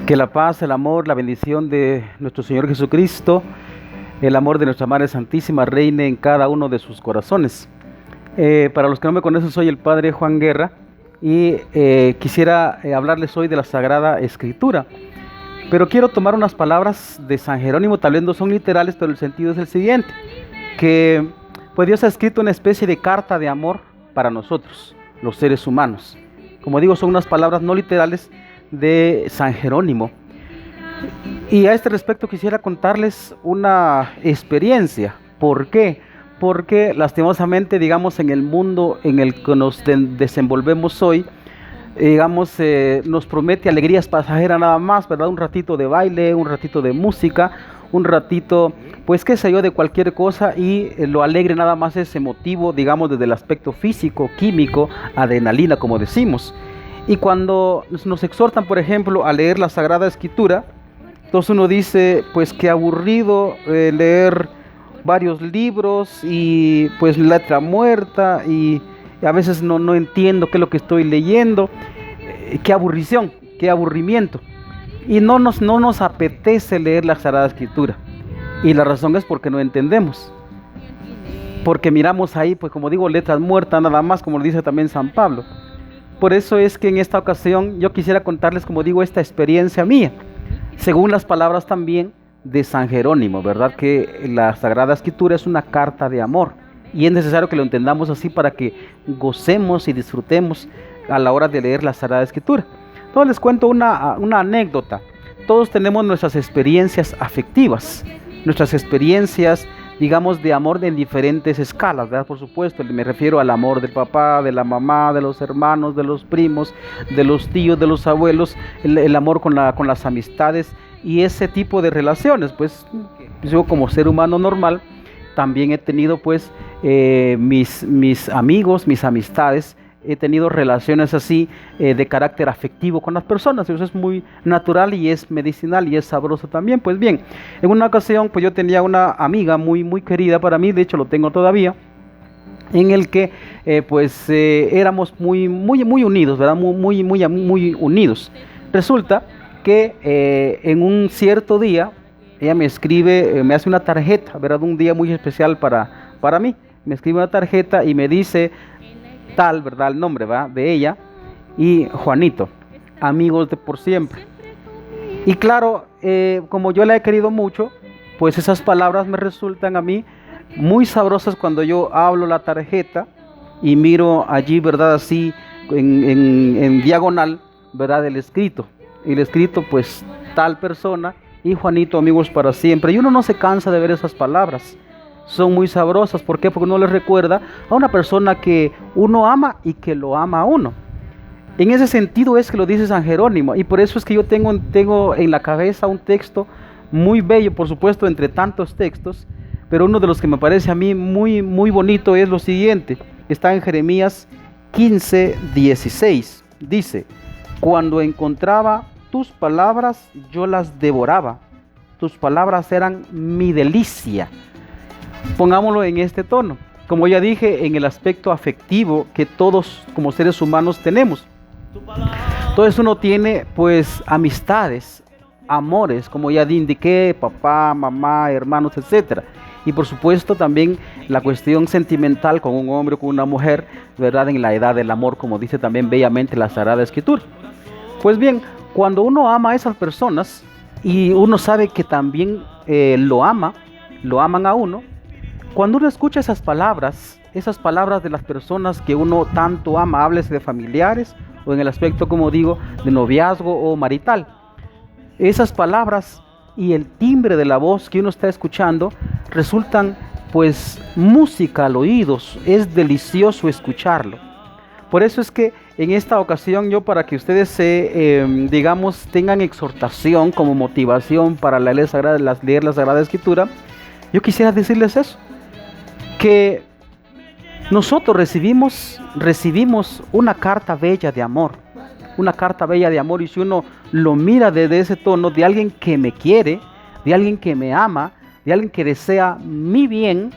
Que la paz, el amor, la bendición de nuestro Señor Jesucristo, el amor de nuestra Madre Santísima reine en cada uno de sus corazones. Para los que no me conocen, soy el Padre Juan Guerra y quisiera hablarles hoy de la Sagrada Escritura. Pero quiero tomar unas palabras de San Jerónimo, tal vez no son literales, pero el sentido es el siguiente, que pues Dios ha escrito una especie de carta de amor para nosotros, los seres humanos. Como digo, son unas palabras no literales de San Jerónimo. Y a este respecto quisiera contarles una experiencia. ¿Por qué? Porque lastimosamente, digamos, en el mundo en el que nos desenvolvemos hoy, digamos, nos promete alegrías pasajeras nada más, ¿verdad? Un ratito de baile, un ratito de música, un ratito, pues qué sé yo, de cualquier cosa, y lo alegre nada más es emotivo, digamos, desde el aspecto físico, químico, adrenalina, como decimos. Y cuando nos exhortan, por ejemplo, a leer la Sagrada Escritura, entonces uno dice, pues qué aburrido leer varios libros y pues letra muerta y a veces no entiendo qué es lo que estoy leyendo, qué aburrición, qué aburrimiento. Y no nos apetece leer la Sagrada Escritura. Y la razón es porque no entendemos. Porque miramos ahí, pues como digo, letras muertas nada más, como lo dice también San Pablo. Por eso es que en esta ocasión yo quisiera contarles, como digo, esta experiencia mía, según las palabras también de San Jerónimo, ¿verdad? Que la Sagrada Escritura es una carta de amor y es necesario que lo entendamos así para que gocemos y disfrutemos a la hora de leer la Sagrada Escritura. Entonces les cuento una anécdota. Todos tenemos nuestras experiencias afectivas, nuestras experiencias, digamos, de amor en diferentes escalas, ¿verdad? Por supuesto, me refiero al amor del papá, de la mamá, de los hermanos, de los primos, de los tíos, de los abuelos, el amor con las amistades y ese tipo de relaciones. Pues yo como ser humano normal también he tenido pues mis amigos, mis amistades, he tenido relaciones así de carácter afectivo con las personas. Eso es muy natural y es medicinal y es sabroso también. Pues bien, en una ocasión pues yo tenía una amiga muy querida para mí, de hecho lo tengo todavía, en el que éramos muy unidos, ¿verdad? Muy unidos. Resulta que en un cierto día ella me escribe, me hace una tarjeta, ¿verdad? Un día muy especial para mí. Me escribe una tarjeta y me dice tal, ¿verdad? El nombre, ¿verdad? De ella y Juanito, amigos de por siempre. Y claro, como yo la he querido mucho, pues esas palabras me resultan a mí muy sabrosas cuando yo hablo la tarjeta y miro allí, ¿verdad? Así en diagonal, ¿verdad? El escrito. El escrito, pues tal persona y Juanito, amigos para siempre. Y uno no se cansa de ver esas palabras. Son muy sabrosas. ¿Por qué? Porque uno les recuerda a una persona que uno ama y que lo ama a uno. En ese sentido es que lo dice San Jerónimo. Y por eso es que yo tengo en la cabeza un texto muy bello, por supuesto, entre tantos textos. Pero uno de los que me parece a mí muy bonito es lo siguiente. Está en Jeremías 15:16. Dice: cuando encontraba tus palabras, yo las devoraba. Tus palabras eran mi delicia. Pongámoslo en este tono, como ya dije, en el aspecto afectivo que todos como seres humanos tenemos. Entonces uno tiene pues amistades, amores, como ya indiqué, papá, mamá, hermanos, etcétera. Y por supuesto también la cuestión sentimental con un hombre o con una mujer, ¿verdad? En la edad del amor, como dice también bellamente la Sagrada Escritura. Pues bien, cuando uno ama a esas personas y uno sabe que también lo aman a uno, cuando uno escucha esas palabras de las personas que uno tanto ama, háblese de familiares o en el aspecto, como digo, de noviazgo o marital, esas palabras y el timbre de la voz que uno está escuchando resultan pues música al oído, es delicioso escucharlo. Por eso es que en esta ocasión yo, para que ustedes digamos, tengan exhortación como motivación para leer la Sagrada Escritura, yo quisiera decirles eso, que nosotros recibimos una carta bella de amor, y si uno lo mira desde ese tono de alguien que me quiere, de alguien que me ama, de alguien que desea mi bien,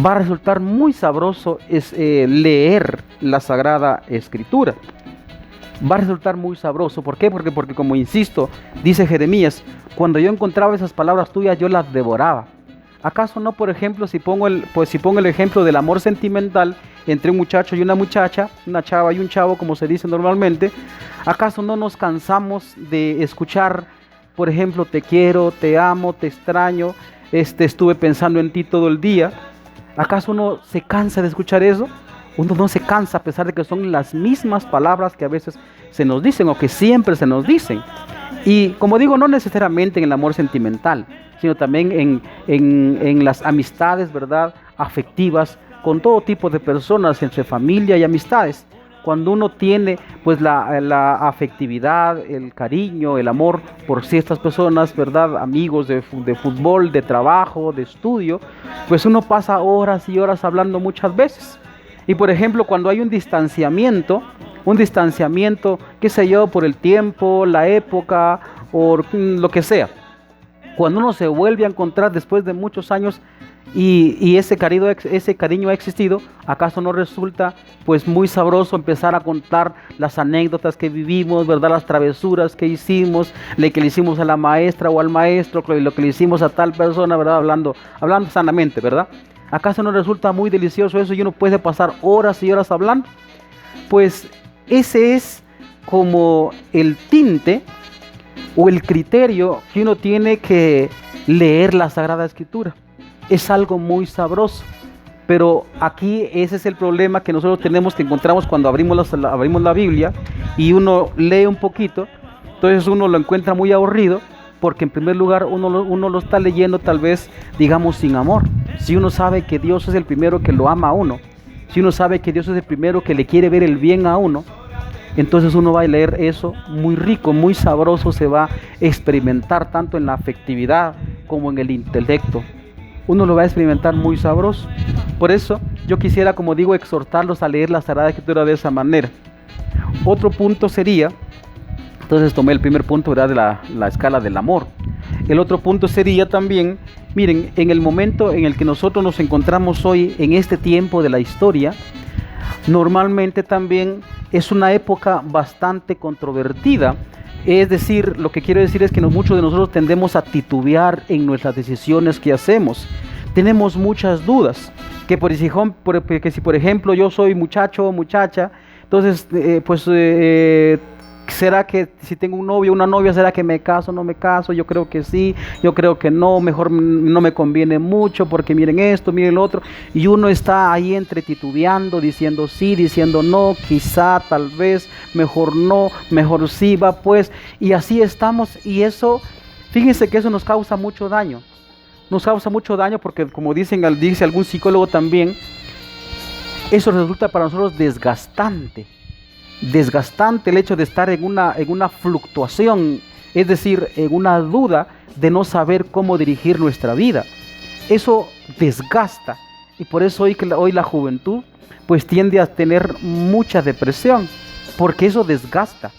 va a resultar muy sabroso leer la Sagrada Escritura. va a resultar muy sabroso. ¿Por qué? Porque como insisto, dice Jeremías, cuando yo encontraba esas palabras tuyas, yo las devoraba. ¿Acaso no, por ejemplo, si pongo el ejemplo del amor sentimental entre un muchacho y una muchacha, una chava y un chavo, como se dice normalmente, acaso no nos cansamos de escuchar, por ejemplo, te quiero, te amo, te extraño, estuve pensando en ti todo el día? ¿Acaso uno se cansa de escuchar eso? Uno no se cansa a pesar de que son las mismas palabras que a veces se nos dicen o que siempre se nos dicen. Y como digo, no necesariamente en el amor sentimental, sino también en las amistades, ¿verdad? Afectivas, con todo tipo de personas, entre familia y amistades. Cuando uno tiene pues la afectividad, el cariño, el amor por ciertas personas, ¿verdad? Amigos de fútbol, de trabajo, de estudio, pues uno pasa horas y horas hablando muchas veces. Y por ejemplo, cuando hay un distanciamiento, qué sé yo, por el tiempo, la época o lo que sea, cuando uno se vuelve a encontrar después de muchos años y ese cariño ha existido, ¿acaso no resulta pues muy sabroso empezar a contar las anécdotas que vivimos, ¿verdad? Las travesuras que hicimos, lo que le hicimos a la maestra o al maestro, lo que le hicimos a tal persona, ¿verdad? Hablando sanamente, ¿verdad? ¿Acaso no resulta muy delicioso eso y uno puede pasar horas y horas hablando? Pues ese es como el tinte o el criterio que uno tiene que leer la Sagrada Escritura. Es algo muy sabroso, pero aquí ese es el problema que nosotros tenemos, que encontramos cuando abrimos la Biblia y uno lee un poquito. Entonces uno lo encuentra muy aburrido, porque en primer lugar uno lo está leyendo tal vez, digamos, sin amor. Si uno sabe que Dios es el primero que lo ama a uno, si uno sabe que Dios es el primero que le quiere ver el bien a uno, entonces uno va a leer eso muy rico, muy sabroso, se va a experimentar tanto en la afectividad como en el intelecto. Uno lo va a experimentar muy sabroso. Por eso yo quisiera, como digo, exhortarlos a leer la Sagrada Escritura de esa manera. Otro punto sería, entonces tomé el primer punto, ¿verdad?, de la escala del amor. El otro punto sería también, miren, en el momento en el que nosotros nos encontramos hoy, en este tiempo de la historia, normalmente también es una época bastante controvertida. Es decir, lo que quiero decir es que muchos de nosotros tendemos a titubear en nuestras decisiones que hacemos. Tenemos muchas dudas, que si por ejemplo yo soy muchacho o muchacha, entonces ¿será que si tengo un novio o una novia, será que me caso o no me caso? Yo creo que sí, yo creo que no, mejor no me conviene mucho porque miren esto, miren lo otro. Y uno está ahí entre titubeando, diciendo sí, diciendo no, quizá, tal vez, mejor no, mejor sí, va pues. Y así estamos, y eso, fíjense que eso nos causa mucho daño. Nos causa mucho daño porque, como dice algún psicólogo también, eso resulta para nosotros desgastante el hecho de estar en una fluctuación, es decir, en una duda de no saber cómo dirigir nuestra vida. Eso desgasta, y por eso hoy la juventud pues tiende a tener mucha depresión, porque eso desgasta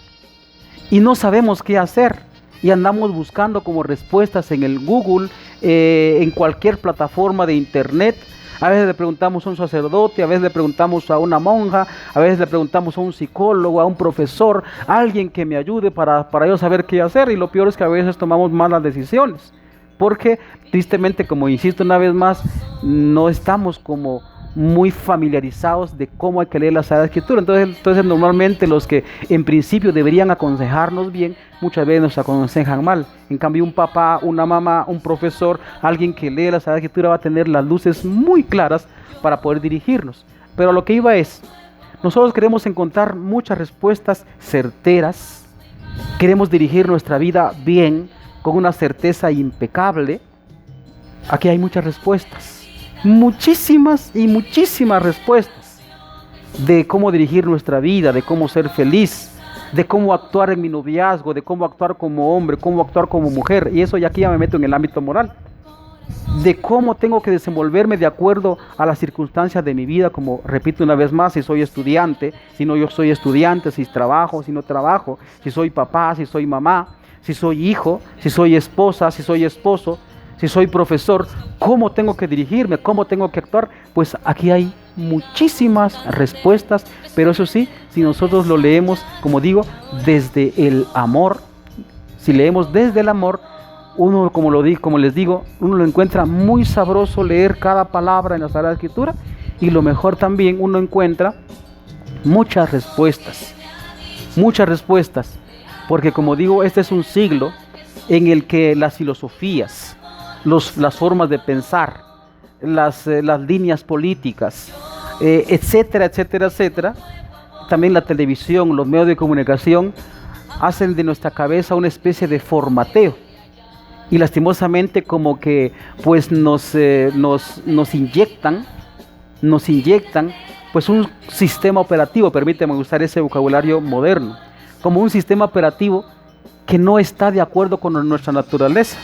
y no sabemos qué hacer y andamos buscando como respuestas en el Google, en cualquier plataforma de internet. A veces le preguntamos a un sacerdote, a veces le preguntamos a una monja, a veces le preguntamos a un psicólogo, a un profesor, a alguien que me ayude para yo saber qué hacer. Y lo peor es que a veces tomamos malas decisiones, porque tristemente, como insisto una vez más, no estamos como muy familiarizados de cómo hay que leer la Sagrada Escritura. Entonces normalmente los que en principio deberían aconsejarnos bien, muchas veces nos aconsejan mal. En cambio, un papá, una mamá, un profesor, alguien que lee la Sagrada Escritura va a tener las luces muy claras para poder dirigirnos. Pero lo que iba es, nosotros queremos encontrar muchas respuestas certeras, queremos dirigir nuestra vida bien, con una certeza impecable. Aquí hay muchas respuestas, muchísimas y muchísimas respuestas de cómo dirigir nuestra vida, de cómo ser feliz, de cómo actuar en mi noviazgo, de cómo actuar como hombre, cómo actuar como mujer. Y eso ya aquí ya me meto en el ámbito moral, de cómo tengo que desenvolverme de acuerdo a las circunstancias de mi vida, como repito una vez más, si soy estudiante, si no yo soy estudiante, si trabajo, si no trabajo, si soy papá, si soy mamá, si soy hijo, si soy esposa, si soy esposo, si soy profesor, cómo tengo que dirigirme, cómo tengo que actuar. Pues aquí hay muchísimas respuestas, pero eso sí, si nosotros lo leemos, como digo, desde el amor, si leemos desde el amor, uno, como les digo, uno lo encuentra muy sabroso leer cada palabra en la Sagrada Escritura, y lo mejor también uno encuentra muchas respuestas, porque como digo, este es un siglo en el que las filosofías, las formas de pensar, las líneas políticas, etcétera, etcétera, etcétera, también la televisión, los medios de comunicación, hacen de nuestra cabeza una especie de formateo, y lastimosamente como que pues nos inyectan pues un sistema operativo, permíteme usar ese vocabulario moderno, como un sistema operativo que no está de acuerdo con nuestra naturaleza.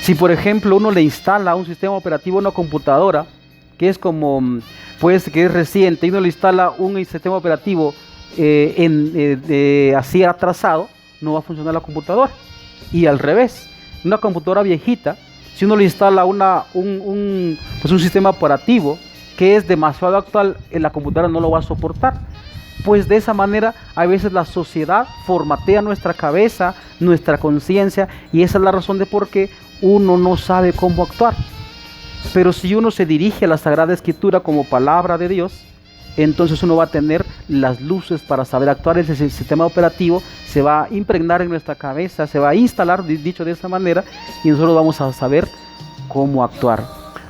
Si por ejemplo uno le instala un sistema operativo a una computadora que es como, pues que es reciente, y uno le instala un sistema operativo así atrasado, no va a funcionar la computadora. Y al revés, una computadora viejita, si uno le instala un sistema operativo que es demasiado actual, la computadora no lo va a soportar. Pues de esa manera a veces la sociedad formatea nuestra cabeza, nuestra conciencia, y esa es la razón de por qué uno no sabe cómo actuar. Pero si uno se dirige a la Sagrada Escritura como palabra de Dios, entonces uno va a tener las luces para saber actuar. Ese sistema operativo se va a impregnar en nuestra cabeza, se va a instalar, dicho de esa manera, y nosotros vamos a saber cómo actuar.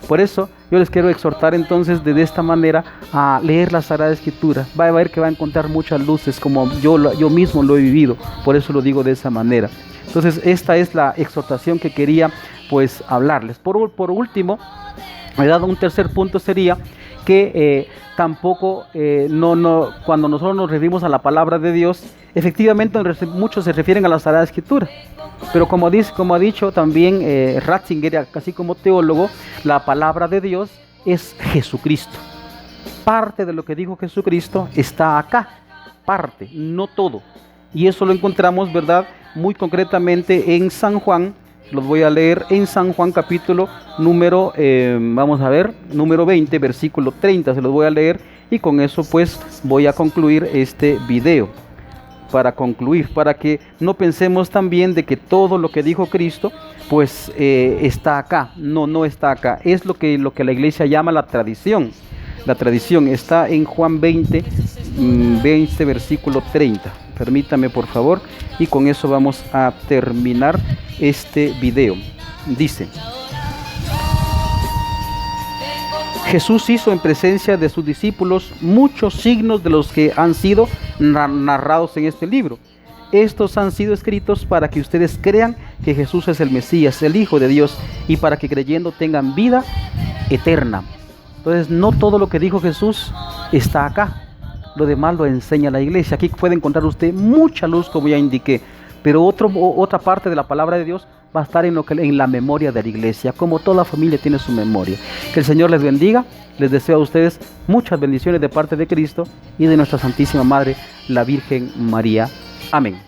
Por eso yo les quiero exhortar entonces de esta manera a leer la Sagrada Escritura. Va a ver que va a encontrar muchas luces, como yo mismo lo he vivido, por eso lo digo de esa manera. Entonces esta es la exhortación que quería pues hablarles. Por último, un tercer punto sería que tampoco, cuando nosotros nos referimos a la palabra de Dios, efectivamente muchos se refieren a la Sagrada Escritura, pero como ha dicho también Ratzinger, así como teólogo, la palabra de Dios es Jesucristo. Parte de lo que dijo Jesucristo está acá, parte, no todo, y eso lo encontramos, ¿verdad?, muy concretamente en San Juan. Los voy a leer en San Juan capítulo número 20, versículo 30, se los voy a leer, y con eso pues voy a concluir este video. Para que no pensemos también de que todo lo que dijo Cristo pues está acá. No está acá, es lo que la iglesia llama la tradición. La tradición está en Juan 20, versículo 30. Permítame por favor, y con eso vamos a terminar este video. Dice: Jesús hizo en presencia de sus discípulos muchos signos de los que han sido narrados en este libro. Estos han sido escritos para que ustedes crean que Jesús es el Mesías, el Hijo de Dios, y para que creyendo tengan vida eterna. Entonces, no todo lo que dijo Jesús está acá. Lo demás lo enseña la iglesia. Aquí puede encontrar usted mucha luz, como ya indiqué, pero otra parte de la palabra de Dios va a estar en la memoria de la iglesia, como toda familia tiene su memoria. Que el Señor les bendiga. Les deseo a ustedes muchas bendiciones de parte de Cristo y de nuestra Santísima Madre, la Virgen María. Amén.